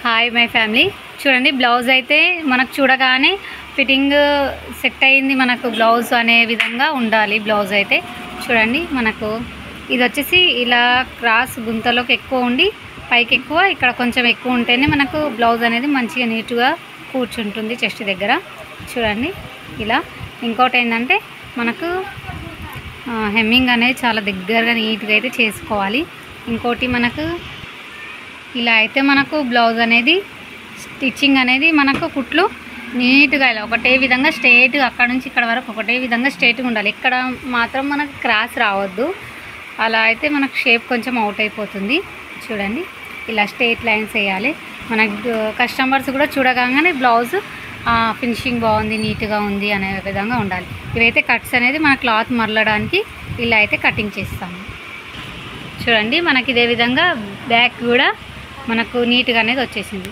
Hi my family. చూడండి, blouse అయితే మనకు చూడగానే ఫిట్టింగ్ సెట్ అయింది. మనకు బ్లౌజ్ అనే విధంగా ఉండాలి. బ్లౌజ్ అయితే చూడండి, మనకు ఇది వచ్చేసి ఇలా క్రాస్ గుంతలోకి ఎక్కువ ఉండి పైకి ఎక్కువ, ఇక్కడ కొంచెం ఎక్కువ ఉంటేనే మనకు బ్లౌజ్ అనేది మంచిగా నీట్గా కూర్చుంటుంది చెస్ట్ దగ్గర. చూడండి ఇలా. ఇంకోటి ఏంటంటే మనకు హెమ్మింగ్ అనేది చాలా దగ్గరగా నీట్గా అయితే చేసుకోవాలి. ఇంకోటి మనకు ఇలా అయితే మనకు బ్లౌజ్ అనేది స్టిచ్చింగ్ అనేది మనకు కుట్లు నీట్గా ఇలా ఒకటే విధంగా స్ట్రైట్గా అక్కడ నుంచి ఇక్కడ వరకు ఒకటే విధంగా స్ట్రైట్గా ఉండాలి. ఇక్కడ మాత్రం మనకు క్రాస్ రావద్దు. అలా అయితే మనకు షేప్ కొంచెం అవుట్ అయిపోతుంది. చూడండి, ఇలా స్ట్రైట్ లైన్స్ వేయాలి. మనకు కస్టమర్స్ కూడా చూడగానే బ్లౌజ్ ఫినిషింగ్ బాగుంది, నీట్గా ఉంది అనే విధంగా ఉండాలి. ఇవైతే కట్స్ అనేది మన క్లాత్ మరలడానికి ఇలా అయితే కటింగ్ చేస్తాము. చూడండి, మనకి ఇదే విధంగా బ్యాక్ కూడా మనకు నీట్గా అనేది వచ్చేసింది.